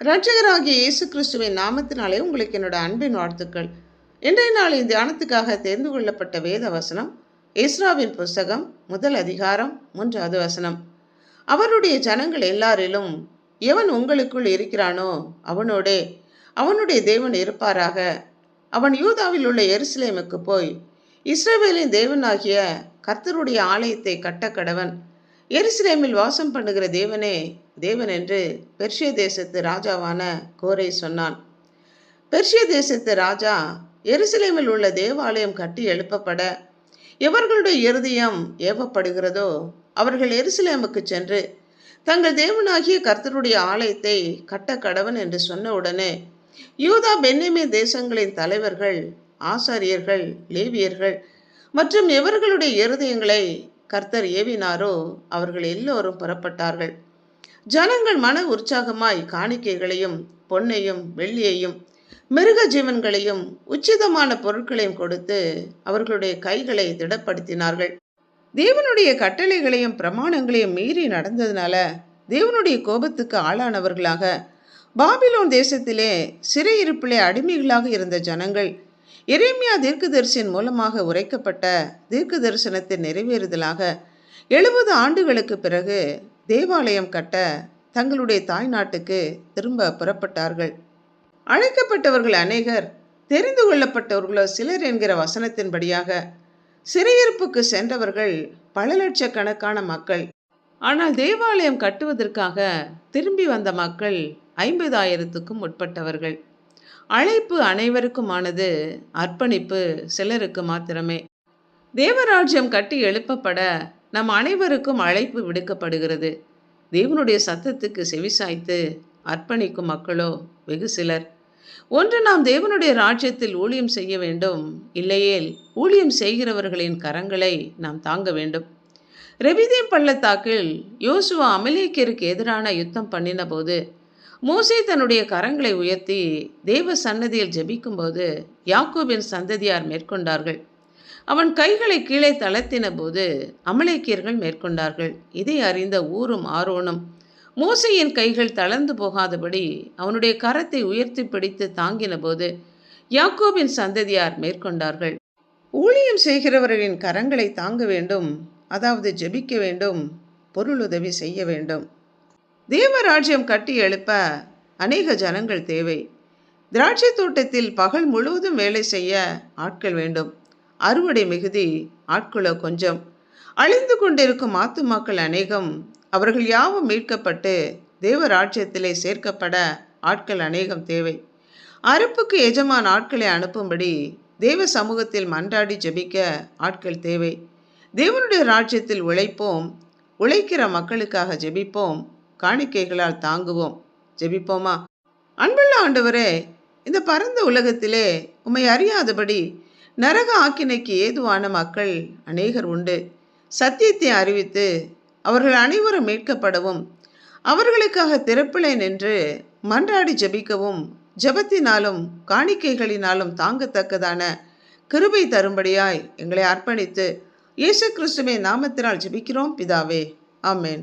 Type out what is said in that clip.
இரட்சகராகிய இயேசு கிறிஸ்துவின் நாமத்தினாலே உங்களுக்கு என்னோட அன்பின் வாழ்த்துக்கள். இன்றைய நாளின் தியானத்துக்காக தெரிந்து கொள்ளப்பட்ட வேத வசனம் எஸ்ராவின் புஸ்தகம் 1 அதிகாரம் 3வது வசனம். அவருடைய ஜனங்கள் எல்லாரிலும் எவன் உங்களுக்குள் இருக்கிறானோ அவனோடே அவனுடைய தேவன் இருப்பாராக. அவன் யூதாவில் உள்ள எருசலேமுக்கு போய் இஸ்ரவேலின் தேவனாகிய கர்த்தருடைய ஆலயத்தை கட்டக்கடவன். எருசலேமில் வாசம் பண்ணுகிற தேவனே தேவன் என்று பெர்ஷிய தேசத்து ராஜாவான கோரே சொன்னான். பெர்ஷிய தேசத்து ராஜா எருசலேமில் உள்ள தேவாலயம் கட்டி எழுப்பப்பட எவர்களுடைய இருதயம் ஏவப்படுகிறதோ அவர்கள் எருசலேமுக்கு சென்று தங்கள் தேவனாகிய கர்த்தருடைய ஆலயத்தை கட்ட கடவன் என்று சொன்ன உடனே யூதா பென்யமீன் தேசங்களின் தலைவர்கள், ஆசாரியர்கள், லேவியர்கள் மற்றும் எவர்களுடைய இருதயங்களை கர்த்தர் ஏவினாரோ அவர்கள் எல்லோரும் புறப்பட்டார்கள். ஜனங்கள் மன உற்சாகமாய் காணிக்கைகளையும் பொன்னையும் வெள்ளியையும் மிருக ஜீவன்களையும் உச்சிதமான பொருட்களையும் கொடுத்து அவர்களுடைய கைகளை திடப்படுத்தினார்கள். தேவனுடைய கட்டளைகளையும் பிரமாணங்களையும் மீறி நடந்ததுனால தேவனுடைய கோபத்துக்கு ஆளானவர்களாக பாபிலோன் தேசத்திலே சிறையிருப்பிலே அடிமைகளாக இருந்த ஜனங்கள் எரேமியா தீர்க்கதரிசியின் மூலமாக உரைக்கப்பட்ட தீர்க்க தரிசனத்தின் நிறைவேறுதலாக 70 ஆண்டுகளுக்கு பிறகு தேவாலயம் கட்ட தங்களுடைய தாய் நாட்டுக்கு திரும்ப புறப்பட்டார்கள். அழைக்கப்பட்டவர்கள் அநேகர், தெரிந்து கொள்ளப்பட்டவர்களோ சிலர் என்கிற வசனத்தின்படியாக சிறையிருப்புக்கு சென்றவர்கள் பல லட்சக்கணக்கான மக்கள். ஆனால் தேவாலயம் கட்டுவதற்காக திரும்பி வந்த மக்கள் 50,000க்கும் உட்பட்டவர்கள். அழைப்பு அனைவருக்குமானது, அர்ப்பணிப்பு சிலருக்கு மாத்திரமே. தேவராஜ்யம் கட்டி எழுப்பப்பட நம் அனைவருக்கும் அழைப்பு விடுக்கப்படுகிறது. தேவனுடைய சத்தத்துக்கு செவிசாய்த்து அர்ப்பணிக்கும் மக்களோ வெகு சிலர். ஒன்று, நாம் தேவனுடைய ராஜ்யத்தில் ஊழியம் செய்ய வேண்டும், இல்லையேல் ஊழியம் செய்கிறவர்களின் கரங்களை நாம் தாங்க வேண்டும். ரெவிதீம் பள்ளத்தாக்கில் யோசுவா அமலேக்கியருக்கு எதிரான யுத்தம் பண்ணின போது மோசே தன்னுடைய கரங்களை உயர்த்தி தேவ சன்னதியில் ஜெபிக்கும்போது யாக்கோபின் சந்ததியார் மேற்கொண்டார்கள். அவன் கைகளை கீழே தளர்த்தின போது அமலேக்கியர்கள் மேற்கொண்டார்கள். இதை அறிந்த ஊரும் ஆரோனும் மோசேயின் கைகள் தளர்ந்து போகாதபடி அவனுடைய கரத்தை உயர்த்தி பிடித்து தாங்கின போது யாக்கோபின் சந்ததியார் மேற்கொண்டார்கள். ஊழியம் செய்கிறவர்களின் கரங்களை தாங்க வேண்டும், அதாவது ஜெபிக்க வேண்டும், பொருளுதவி செய்ய வேண்டும். தேவராஜ்யம் கட்டி எழுப்ப அநேக ஜனங்கள் தேவை. திராட்சை தோட்டத்தில் பகல் முழுவதும் வேலை செய்ய ஆட்கள் வேண்டும். அறுவடை மிகுதி, ஆட்களோ கொஞ்சம். அழிந்து கொண்டிருக்கும் ஆத்துமாக்கள் அநேகம். அவர்கள் யாவும் மீட்கப்பட்டு தேவராஜ்யத்திலே சேர்க்கப்பட ஆட்கள் அநேகம் தேவை. அறுப்புக்கு எஜமான் ஆட்களை அனுப்பும்படி தேவ சமூகத்தில் மன்றாடி ஜெபிக்க ஆட்கள் தேவை. தேவனுடைய ராஜ்யத்தில் உழைப்போம், உழைக்கிற மக்களுக்காக ஜெபிப்போம், காணிக்கைகளால் தாங்குவோம். ஜெபிப்போமா? அன்புள்ள ஆண்டவரே, இந்த பரந்த உலகத்திலே உம்மை அறியாதபடி நரக ஆக்கினைக்கு ஏதுவான மக்கள் அநேகர் உண்டு. சத்தியத்தை அறிவித்து அவர்கள் அனைவரும் மீட்கப்படவும் அவர்களுக்காக திறப்பிலே நின்று மன்றாடி ஜெபிக்கவும் ஜெபத்தினாலும் காணிக்கைகளினாலும் தாங்கத்தக்கதான கிருபை தரும்படியாய் எங்களை அர்ப்பணித்து இயேசு கிறிஸ்துவின் நாமத்தினால் ஜெபிக்கிறோம் பிதாவே. ஆமென்.